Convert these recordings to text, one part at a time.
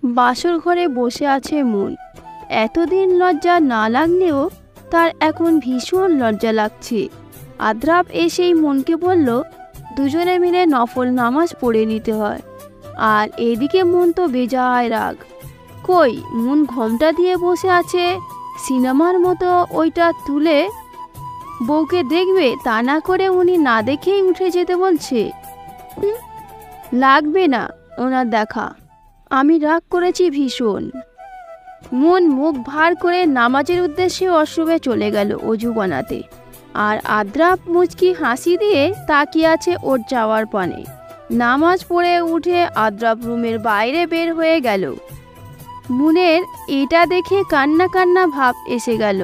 বাসর ঘরে বসে আছে মন। এতদিন লজ্জা না লাগলেও তার এখন ভীষণ লজ্জা লাগছে। আদ্রাপ এসেই মনকে বলল দুজনে মিলে নফল নামাজ পড়ে নিতে হয়। আর এদিকে মন তো বেজায় রাগ। কই মন ঘোমটা দিয়ে বসে আছে, সিনেমার মতো ওইটা তুলে বউকে দেখবে, তা না করে উনি না দেখেই উঠে যেতে বলছে। লাগবে না ওনার দেখা, আমি রাগ করেছি ভীষণ। মন মুখ ভার করে নামাজের উদ্দেশ্যে অশ্রমে চলে গেল অজু বানাতে। আর আদ্রাপ মুচকি হাসি দিয়ে তাকিয়ে আছে ওর যাওয়ার পানে। নামাজ পড়ে উঠে আদ্রাপ রুমের বাইরে বের হয়ে গেল। মনের এটা দেখে কান্না কান্না ভাব এসে গেল।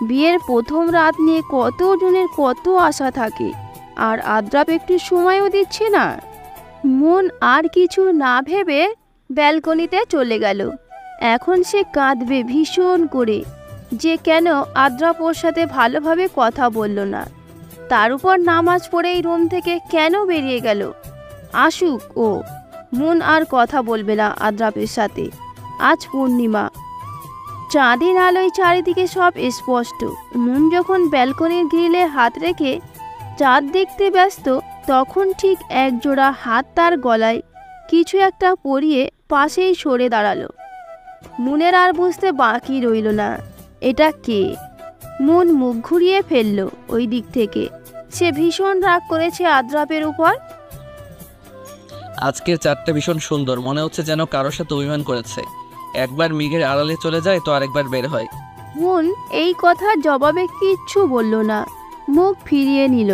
বিয়ের প্রথম রাত নিয়ে কতজনের কত আশা থাকে, আর আদ্রাপ একটু সময়ও দিচ্ছে না। মন আর কিছু না ভেবে ব্যালকনিতে চলে গেল। এখন সে কাঁদবে ভীষণ করে যে কেন আদ্রাপ ওর সাথে ভালোভাবে কথা বলল না, তার উপর নামাজ পড়েই রুম থেকে কেন বেরিয়ে গেল। আসুক ও, মন আর কথা বলবে না আদ্রাপের সাথে। আজ পূর্ণিমা, চাঁদের আলোয় চারিদিকে সব স্পষ্ট। মন যখন ব্যালকনির গ্রিলে হাত রেখে চাঁদ দেখতে ব্যস্ত, তখন ঠিক একজোড়া হাত তার গলায় কিছু একটা পরিয়ে পাশেই সরে দাঁড়ালো। মনের আর বুঝতে বাকি রইল না এটা কে। মন মুখ ঘুরিয়ে ফেলল ওই দিক থেকে। সে ভীষণ রাগ করেছে আদ্রাপের উপর। আজকের চাঁদটা ভীষণ সুন্দর, মনে হচ্ছে যেন কারোর সাথে অভিমান করেছে। একবার মেঘের আড়ালে চলে যায় তো আরেকবার বের হয়। মন এই কথার জবাবে কিচ্ছু বলল না, মুখ ফিরিয়ে নিল।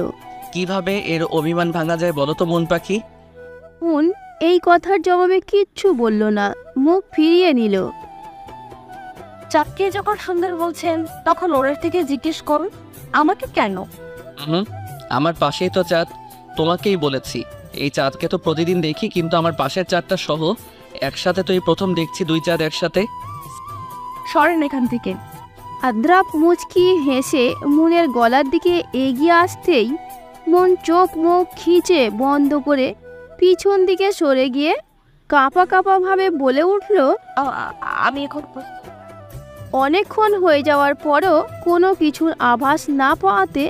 কিভাবে এর অভিমান ভাঙা যায় বলো তো মন পাখি? মন এই কথার জবাবে কিচ্ছু বলল না, মুখ ফিরিয়ে নিল। চাঁদকে যখন সুন্দর বলছেন তখন ওরের থেকে জিজ্ঞেস করুন আমাকে কেন। আমার পাশেই তো চাঁদ, তোমাকেই বলেছি। এই চাঁদকে তো প্রতিদিন দেখি, কিন্তু আমার পাশের চাঁদটা সহ একসাথে তো এই প্রথম দেখছি দুই চাঁদ একসাথে। সরেন এখান থেকে। আদ্রাপ মুচকি হেসে মনের গলার দিকে এগিয়ে আসতেই মন চোখ মুখ খিচে বন্ধ করে পিছন দিকে সরে গিয়ে কাঁপা কাঁপা ভাবে বলে উঠল, আমি এখন অনেকক্ষণ হয়ে যাওয়ার পরও কোনো কিছুর আভাস না পাওয়াতে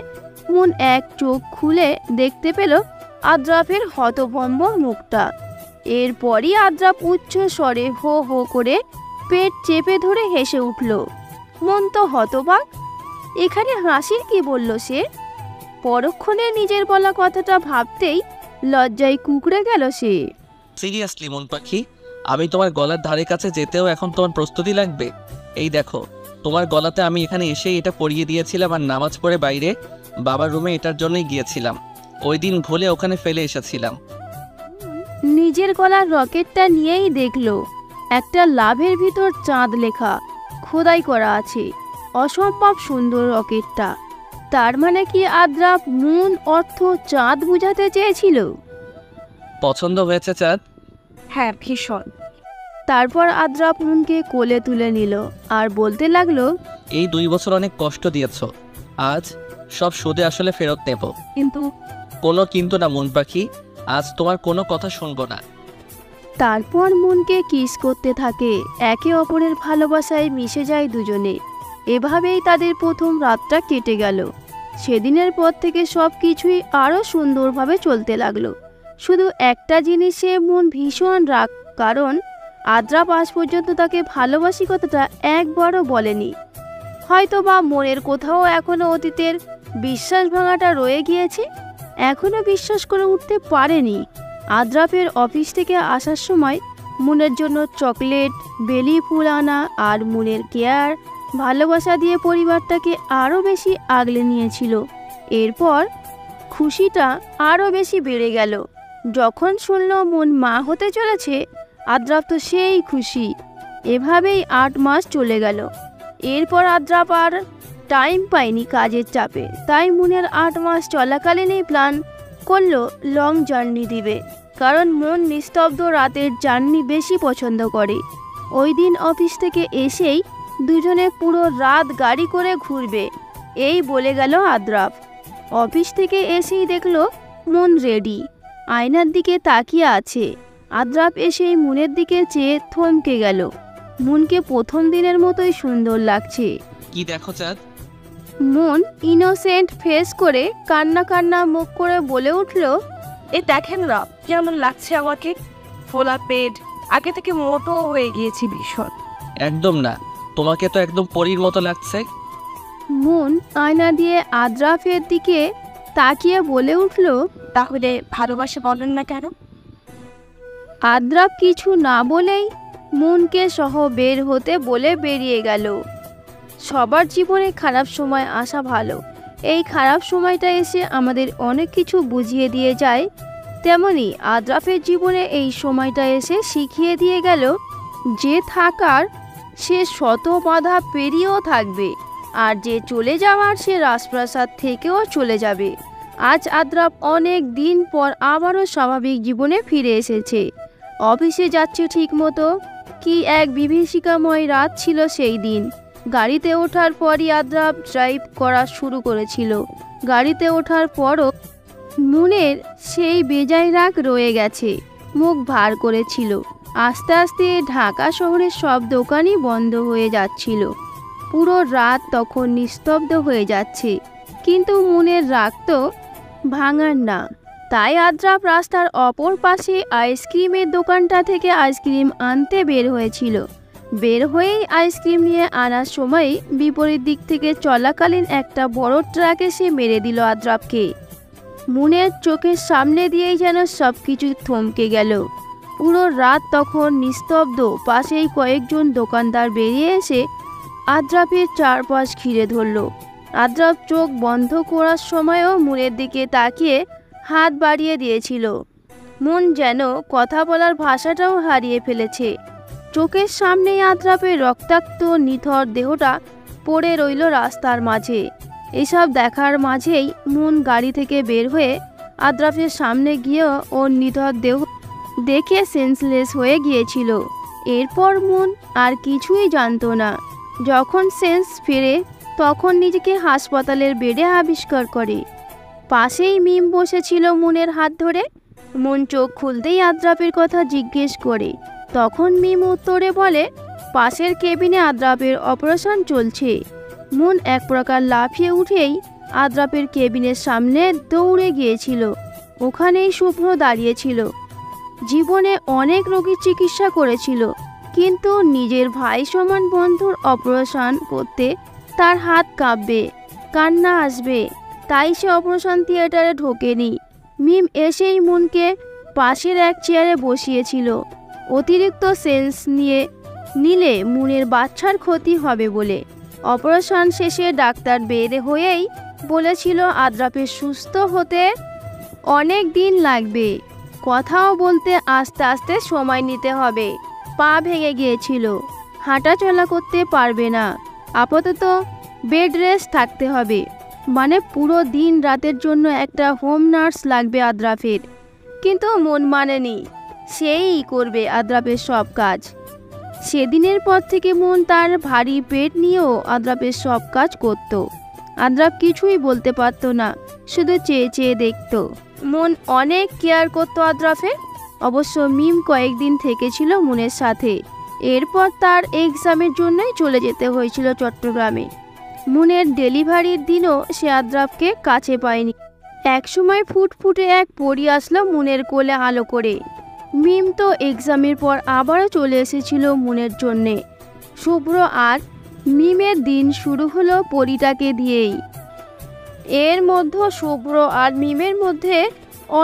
মন এক চোখ খুলে দেখতে পেল আদ্রাপের হতভম্ব মুখটা। এরপরই আদ্রাপ উচ্চ স্বরে হো হো করে পেট চেপে ধরে হেসে উঠল। মন তো হতবাক, এখানে হাসির কি বলল সে। পরক্ষণে নিজের বলা কথাটা ভাবতেই লজ্জায় কুঁকড়ে গেল সে। সিরিয়াসলি মন পাখি, আমি তোমার গলার ধারে কাছে যেতেও এখন তোমার প্রস্তুতি লাগবে? এই দেখো, তোমার গলাতে আমি এখানে এসে এটা পরিয়ে দিয়েছিলাম, আর নামাজ পড়ে বাইরে বাবার রুমে এটার জন্যই গিয়েছিলাম। ওই দিন ভুলে ওখানে ফেলে এসেছিলাম। নিজের গলার রকেটটা নিয়েই দেখলো একটা লাভের ভিতর চাঁদ লেখা খোদাই করা আছে। অসম্ভব সুন্দর রকেটটা। তার মানে কি আদ্রাপ মুন অর্থ চাঁদ বুঝাতে চেয়েছিল? পছন্দ হয়েছে চাঁদ? হ্যাঁ ভীষণ। তারপর আদ্রাপ মুনকে কোলে তুলে নিল আর বলতে লাগলো, এই 2 বছর অনেক কষ্ট দিয়েছ, আজ সব সুদে আসলে ফেরত নেব। কিন্তু কোনো কিন্তু না মন পাখি, আজ তোমার কোনো কথা শুনবো না। তারপর মনকে কিস করতে থাকে। একে অপরের ভালোবাসায় মিশে যায় দুজনে। এভাবেই তাদের প্রথম রাতটা কেটে গেল। সেদিনের পর থেকে সব কিছুই আরও সুন্দরভাবে চলতে লাগলো। শুধু একটা জিনিসে মন ভীষণ রাগ, কারণ আদ্রাপ আজ পর্যন্ত তাকে ভালোবাসি কথাটা একবারও বলেনি। হয়তো বা মনের কোথাও এখনও অতীতের বিশ্বাস ভাঙাটা রয়ে গিয়েছে, এখনও বিশ্বাস করে উঠতে পারেনি। আদ্রাপের অফিস থেকে আসার সময় মুনের জন্য চকলেট, বেলি ফুল আনা আর মুনের কেয়ার ভালোবাসা দিয়ে পরিবারটাকে আরও বেশি আগলে নিয়েছিল। এরপর খুশিটা আরও বেশি বেড়ে গেল যখন শুনল মুন মা হতে চলেছে। আদ্রাপ তো সেই খুশি। এভাবেই 8 মাস চলে গেল। এরপর আদ্রাপ আর টাইম পায়নি কাজের চাপে, তাই মুনের 8 মাস চলাকালীনই প্ল্যান করলো লং জার্নি দিবে, কারণ মন নিস্তব্ধ রাতের জার্নি বেশি পছন্দ করে। ওই দিন অফিস থেকে এসেই দুজনে পুরো রাত গাড়ি করে ঘুরবে, এই বলে গেল আদ্রাপ। অফিস থেকে এসেই দেখলো মন রেডি, আয়নার দিকে তাকিয়ে আছে। আদ্রাপ এসেই মুনের দিকে চেয়ে থমকে গেল। মুনকে প্রথম দিনের মতোই সুন্দর লাগছে। কি দেখো চাঁদ? মুন ইনোসেন্ট ফেস করে কান্না কান্না মুখ করে বলে উঠল, দেখেন না কেমন লাগছে আমাকে, ফোলা পেট, আগে থেকে মোটো হয়ে গিয়েছি ভীষণ। একদম না, তোমাকে তো একদম পরীর মতো লাগছে। মুন আয়না দিয়ে আদ্রাফের দিকে তাকিয়ে বলে উঠল, তাহলে ভালোবাসা বলেন না কেন? আদ্রাফ কিছু না বলেই মুনকে সহ বের হতে বলে বেরিয়ে গেল। সবার জীবনে খারাপ সময় আসা ভালো। এই খারাপ সময়টা এসে আমাদের অনেক কিছু বুঝিয়ে দিয়ে যায়, তেমনি আদ্রাফের জীবনে এই সময়টা এসে শিখিয়ে দিয়ে গেল যে থাকার সে শত বাধা পেরিয়েও থাকবে, আর যে চলে যাওয়ার সে রাজপ্রাসাদ থেকেও চলে যাবে। আজ আদ্রাফ অনেক দিন পর আবারও স্বাভাবিক জীবনে ফিরে এসেছে। অফিসে যাচ্ছে ঠিক মতো। কি এক বিভীষিকাময় রাত ছিল সেই দিন। গাড়িতে ওঠার পরই আদ্রাফ ড্রাইভ করা শুরু করেছিল। গাড়িতে ওঠার পরও মুনের সেই বেজায় রাগ রয়ে গেছে, মুখ ভার করেছিল। আস্তে আস্তে ঢাকা শহরের সব দোকানই বন্ধ হয়ে যাচ্ছিল। পুরো রাত তখন নিস্তব্ধ হয়ে যাচ্ছে, কিন্তু মুনের রাগ তো ভাঙার না। তাই আদ্রাফ রাস্তার অপর পাশে আইসক্রিমের দোকানটা থেকে আইসক্রিম আনতে বের হয়েছিল। বের হয়েই আইসক্রিম নিয়ে আনার সময় বিপরীত দিক থেকে চলাকালীন একটা বড় ট্রাক এসে মেরে দিল আদ্রাফকে। মুনের চোখের সামনে দিয়েই যেন সব কিছু থমকে গেল। পুরো রাত তখন নিস্তব্ধ। পাশেই কয়েকজন দোকানদার বেরিয়ে এসে আদ্রাফের চারপাশ ঘিরে ধরল। আদ্রাফ চোখ বন্ধ করার সময়ও মুনের দিকে তাকিয়ে হাত বাড়িয়ে দিয়েছিল। মন যেন কথা বলার ভাষাটাও হারিয়ে ফেলেছে। চোখের সামনেই আদ্রাফের রক্তাক্ত নিথর দেহটা পড়ে রইল রাস্তার মাঝে। এসব দেখার মাঝেই মুন গাড়ি থেকে বের হয়ে আদ্রাফের সামনে গিয়েও ওর নিথর দেহ দেখে সেন্সলেস হয়ে গিয়েছিল। এরপর মুন আর কিছুই জানতো না। যখন সেন্স ফেরে তখন নিজেকে হাসপাতালের বেডে আবিষ্কার করে। পাশেই মিম বসেছিল মুনের হাত ধরে। মুন চোখ খুলতেই আদ্রাফের কথা জিজ্ঞেস করে। তখন মিম উত্তরে বলে, পাশের কেবিনে আদ্রাফের অপারেশন চলছে। মুন এক প্রকার লাফিয়ে উঠেই আদ্রাফের কেবিনের সামনে দৌড়ে গিয়েছিল। ওখানেই শুভ্র দাঁড়িয়েছিল। জীবনে অনেক রোগীর চিকিৎসা করেছিল, কিন্তু নিজের ভাই সমান বন্ধুর অপারেশন করতে তার হাত কাঁপবে, কান্না আসবে, তাই সে অপারেশন থিয়েটারে ঢোকেনি। মিম এসেই মুনকে পাশের এক চেয়ারে বসিয়েছিল। অতিরিক্ত সেন্স নিলে মুনের বাচ্চার ক্ষতি হবে বলে। অপারেশন শেষে ডাক্তার বের হয়েই বলেছিল আদ্রাফের সুস্থ হতে অনেক দিন লাগবে। কথাও বলতে আস্তে আস্তে সময় নিতে হবে। পা ভেঙে গিয়েছিল, হাঁটা চলা করতে পারবে না। আপাতত বেড রেস্ট থাকতে হবে। মানে পুরো দিন রাতের জন্য একটা হোম নার্স লাগবে আদ্রাফের। কিন্তু মন মানেনি, সেই করবে আদ্রাফের সব কাজ। সেদিনের পর থেকে মন তার ভারী পেট নিয়েও আদ্রাফের সব কাজ করত। আদ্রাফ কিছুই বলতে পারত না, শুধু চেয়ে চেয়ে দেখত। মন অনেক কেয়ার করত আদ্রাফের। অবশ্য মিম কয়েকদিন থেকেছিল মুনের সাথে। এরপর তার এক্সামের জন্যই চলে যেতে হয়েছিল চট্টগ্রামে। মুনের ডেলিভারির দিনও সে আদ্রাফকে কাছে পায়নি। একসময় ফুটফুটে এক পরী আসলো মুনের কোলে আলো করে। মিম তো এক্সামের পর আবারও চলে এসেছিল মুনের জন্যে। শুভ্র আর মিমের দিন শুরু হলো পরীটাকে দিয়েই। এর মধ্যে শুভ্র আর মিমের মধ্যে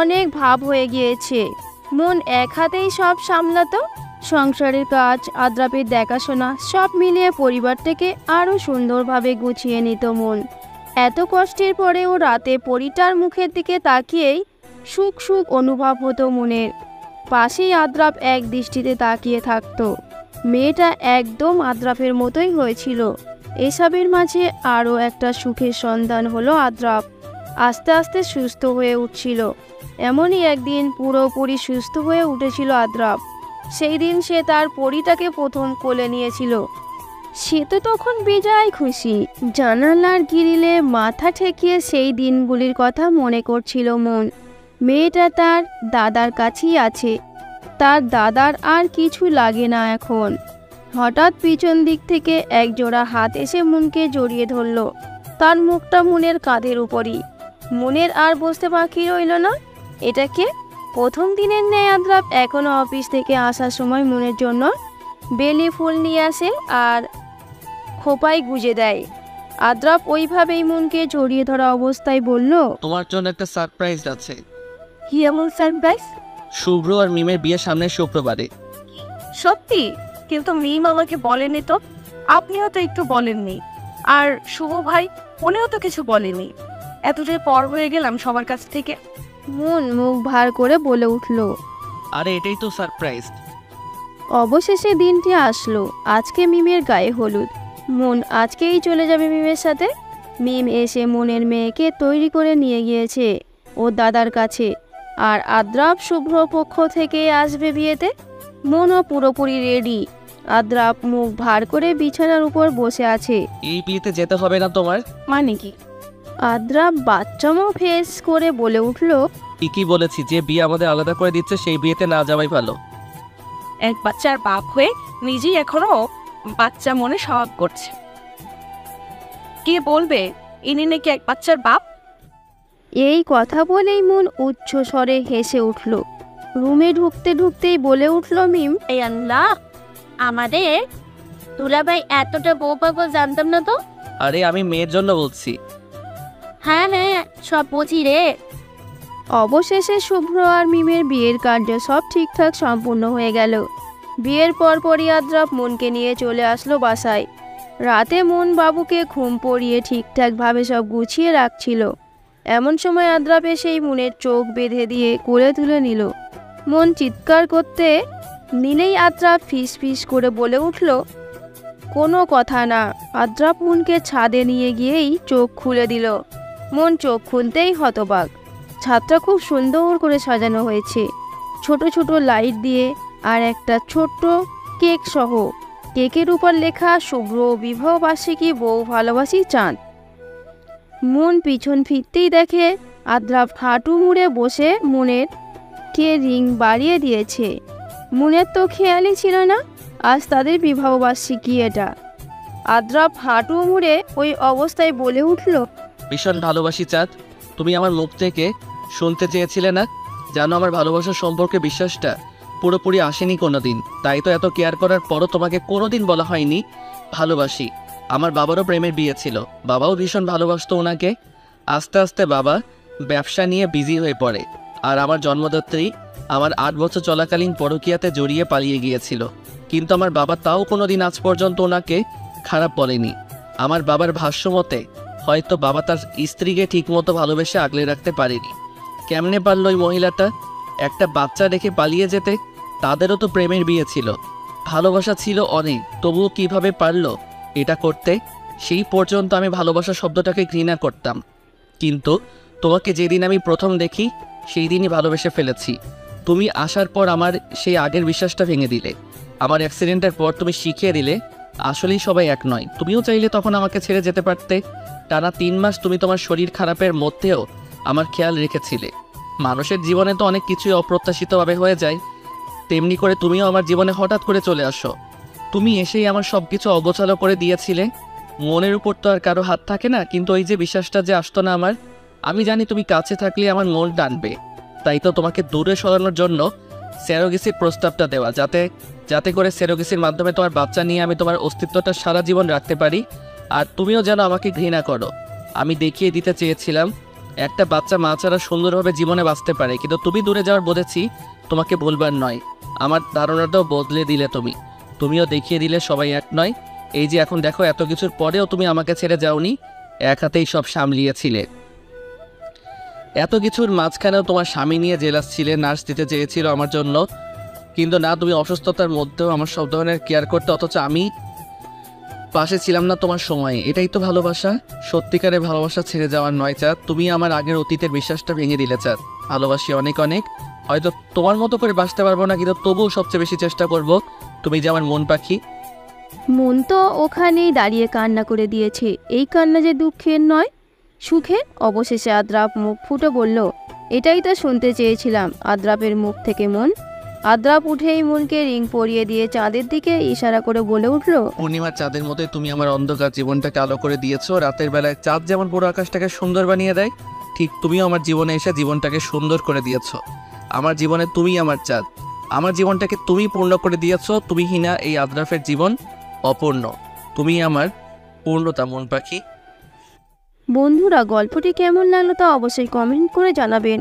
অনেক ভাব হয়ে গিয়েছে। মন এক হাতেই সব সামলাতো, সংসারের কাজ, আদ্রাফের দেখাশোনা, সব মিলিয়ে পরিবারটাকে আরও সুন্দরভাবে গুছিয়ে নিত মন। এত কষ্টের পরেও রাতে পরীটার মুখের দিকে তাকিয়েই সুখ সুখ অনুভব হতো মনের। পাশেই আদ্রাফ এক দৃষ্টিতে তাকিয়ে থাকতো। মেয়েটা একদম আদ্রাফের মতোই হয়েছিল। এসবের মাঝে আরও একটা সুখের সন্ধান হলো আদ্রাফ আস্তে আস্তে সুস্থ হয়ে উঠছিল। এমনই একদিন পুরোপুরি সুস্থ হয়ে উঠেছিল আদ্রাফ। সেই দিন সে তার পরীটাকে প্রথম কোলে নিয়েছিল। সে তো তখন বেজায় খুশি। জানালার গ্রিলে মাথা ঠেকিয়ে সেই দিনগুলির কথা মনে করছিল মন। মেয়েটা তার দাদার কাছেই আছে। তার দাদার আর কিছু লাগে না এখন। হঠাৎ পিছন দিক থেকে একজোড়া হাত এসে মুনকে জড়িয়ে ধরল। তার মুখটা মুনের কাঁধের উপরই। মুনের আর বুঝতে বাকি রইল না এটা কে। প্রথম দিনের ন্যায় আদ্রাপ এখনও অফিস থেকে আসার সময় মুনের জন্য বেলি ফুল নিয়ে আসে আর খোপায় গুজে দেয়। আদ্রাপ ওইভাবেই মুনকে জড়িয়ে ধরা অবস্থায় বলল, তোমার জন্য একটা সারপ্রাইজ আছে। কি এমন সারপ্রাইজ? শুভ্র আর মিমের বিয়ে সামনের শুক্রবারে। সত্যি? কিন্তু মিম আমাকে বলেনি তো। আপনিও তো একটু বলেননি। আর শুভ ভাই, উনিও তো কিছু বলেনি। এতটাই পর হয়ে গেলাম সবার কাছ থেকে। মুন মুখ ভার করে বলে উঠল, আরে এটাই তো সারপ্রাইজ। অবশেষে দিনটি আসলো। আজকে মিমের গায়ে হলুদ। মুন আজকেই চলে যাবে মিমের সাথে। মিম এসে মুনের মেয়েকে তৈরি করে নিয়ে গিয়েছে ওর দাদার কাছে। আর আদ্রাপ শুভ্র পক্ষ থেকে আসবে বিয়েতে। মুনও পুরোপুরি রেডি। আদ্রাপ মুখ ভার করে বিছানার উপর বসে আছে। এই বিয়েতে যেতে হবে না তোমার? মানে কি? আদ্রাপ বাচ্চামো ফেস করে বলে উঠল, ঠিকই বলেছি, যে বিয়ে আমাদের আলাদা করে দিচ্ছে সেই বিয়েতে না যাওয়াই ভালো। এক বাচ্চার বাপ হয়ে নিজেই এখনো বাচ্চা মনে স্বভাব করছে। কে বলবে ইনি নাকি এক বাচ্চার বাপ? এই কথা বলেই মুন উচ্চ স্বরে হেসে উঠল। রুমে ঢুকতে ঢুকতেই বলে উঠল মিম, এই আল্লাহ, আমাদের দুলাভাই এতটা বউ পাগল জানতাম না তো। আরে আমি মেয়ের জন্য বলছি। হ্যাঁ হ্যাঁ, সব বুঝি রে। অবশেষে শুভ্র আর মিমের বিয়ের কার্য সব ঠিকঠাক সম্পূর্ণ হয়ে গেল। বিয়ের পরপরই আদ্রাপ মুনকে নিয়ে চলে আসলো বাসায়। রাতে মুন বাবুকে ঘুম পড়িয়ে ঠিকঠাকভাবে সব গুছিয়ে রাখছিল। এমন সময় আদ্রাপ সেই মুনের চোখ বেঁধে দিয়ে কোলে তুলে নিল। মন চিৎকার করতে নিলেই আদ্রাপ ফিস ফিস করে বলে উঠল, কোনো কথা না। আদ্রাপ মুনকে ছাদে নিয়ে গিয়েই চোখ খুলে দিল। মন চোখ খুলতেই হতবাক। ছাদটা খুব সুন্দর করে সাজানো হয়েছে, ছোট ছোট লাইট দিয়ে আর একটা ছোট্ট কেক সহ। কেকের উপর লেখা শুভ্র বিবাহবার্ষিকী, বউ ভালোবাসি চাঁদ। মন পিছন ফিরতেই দেখে আদ্রাপ হাঁটু মুড়ে বসে মুনের কে রিং বাড়িয়ে দিয়েছে। মুনের তো খেয়ালই ছিল না আজ তাদের বিবাহবার্ষিকী এটা। আদ্রাপ হাঁটু মুড়ে ওই অবস্থায় বলে উঠল, ভীষণ ভালোবাসি চাঁদ। তুমি আমার মুখ থেকে শুনতে চেয়েছিলে না? জানো আমার ভালোবাসার সম্পর্কে বিশ্বাসটা পুরোপুরি আসেনি কোনোদিন। তাই তো এত কেয়ার করার পরও তোমাকে কোনোদিন বলা হয়নি ভালোবাসি। আমার বাবারও প্রেমের বিয়ে ছিল, বাবাও ভীষণ ভালোবাসতো ওনাকে। আস্তে আস্তে বাবা ব্যবসা নিয়ে বিজি হয়ে পড়ে, আর আমার জন্মদাত্রী আমার 8 বছর চলাকালীন পরকীয়াতে জড়িয়ে পালিয়ে গিয়েছিল। কিন্তু আমার বাবা তাও কোনোদিন আজ পর্যন্ত ওনাকে খারাপ বলেনি। আমার বাবার ভাষ্য মতে হয়তো বাবা তার স্ত্রীকে ঠিকমতো ভালোবেসে আগলে রাখতে পারেনি। কেমনে পারল ওই মহিলাটা একটা বাচ্চা রেখে পালিয়ে যেতে? তাদেরও তো প্রেমের বিয়ে ছিল, ভালোবাসা ছিল অনেক, তবুও কিভাবে পারলো এটা করতে? সেই পর্যন্ত আমি ভালোবাসা শব্দটাকে ঘৃণা করতাম। কিন্তু তোমাকে যেদিন আমি প্রথম দেখি সেই দিনই ভালোবেসে ফেলেছি। তুমি আসার পর আমার সেই আগের বিশ্বাসটা ভেঙে দিলে। আমার অ্যাক্সিডেন্টের পর তুমি শিখিয়ে দিলে আসলেই সবাই এক নয়। তুমিও চাইলে তখন আমাকে ছেড়ে যেতে পারতে। টানা 3 মাস তুমি তোমার শরীর খারাপের মধ্যেও আমার খেয়াল রেখেছিলে। মানুষের জীবনে তো অনেক কিছুই অপ্রত্যাশিতভাবে হয়ে যায়, তেমনি করে তুমিও আমার জীবনে হঠাৎ করে চলে আসো। তুমি এসেই আমার সব কিছু অগোছালো করে দিয়েছিলে। মনের উপর তো আর কারো হাত থাকে না, কিন্তু ওই যে বিশ্বাসটা যে আসতো না আমার। আমি জানি তুমি কাছে থাকলে আমার মন টানবে, তাই তো তোমাকে দূরে সরানোর জন্য সেরোগেসির প্রস্তাবটা দেওয়া, যাতে করে সেরোগেসির মাধ্যমে তোমার বাচ্চা নিয়ে আমি তোমার অস্তিত্বটা সারা জীবন রাখতে পারি, আর তুমিও যেন আমাকে ঘৃণা করো। আমি দেখিয়ে দিতে চেয়েছিলাম একটা বাচ্চা মা ছাড়া সুন্দরভাবে জীবনে বাঁচতে পারে, কিন্তু তুমি দূরে যাওয়ার বলেছি তোমাকে বলবার নয়। আমার ধারণাটাও বদলে দিলে তুমিও দেখিয়ে দিলে সবাই এক নয়। এই যে এখন দেখো, এত কিছুর পরেও তুমি আমাকে ছেড়ে যাওনি, এক হাতেই সব সামলিয়েছিলে। এত কিছুর মাঝখানেও তোমার স্বামী নিয়ে জেলাস ছিলে, নার্স দিতে চেয়েছিল আমার জন্য, কিন্তু না, তুমি অসুস্থতার মধ্যেও আমার সব ধরনের কেয়ার করতে, অথচ আমি পাশে ছিলাম না তোমার সময়ে। এটাই তো ভালোবাসা। সত্যিকারের ভালোবাসা ছেড়ে যাওয়ার নয় চাঁদ। তুমি আমার আগের অতীতের বিশ্বাসটা ভেঙে দিলে চাঁদ। ভালোবাসি অনেক অনেক, হয়তো তোমার মতো করে বাঁচতে পারবো না, কিন্তু তবুও সবচেয়ে বেশি চেষ্টা করব। তুমি যে আমার মন পাখি। মন তো ওখানেই দাঁড়িয়ে কান্না করে দিয়েছে। এই কান্না যে দুঃখের নয়, সুখের। অবশেষে আদ্রাপ মুখ ফুটে বলল, এটাই তো শুনতে চেয়েছিলাম আদ্রাপের মুখ থেকে মন। আদ্রাপ উঠেই মনকে রিং পরিয়ে দিয়ে চাঁদের দিকে ইশারা করে বলে উঠল, পূর্ণিমার চাঁদের মতোই তুমি আমার অন্ধকার জীবনটাকে আলো করে দিয়েছো। রাতের বেলায় চাঁদ যেমন পুরো আকাশটাকে সুন্দর বানিয়ে দেয়, ঠিক তুমিও আমার জীবনে এসে জীবনটাকে সুন্দর করে দিয়েছো। আমার জীবনে তুমি আমার চাঁদ, আমার জীবনটাকে তুমি পূর্ণ করে দিয়েছো। তুমি হিনা এই আদ্রাফের জীবন অপূর্ণ, তুমি আমার পূর্ণতা মন পাখি। বন্ধুরা গল্পটি কেমন লাগলো তা অবশ্যই কমেন্ট করে জানাবেন।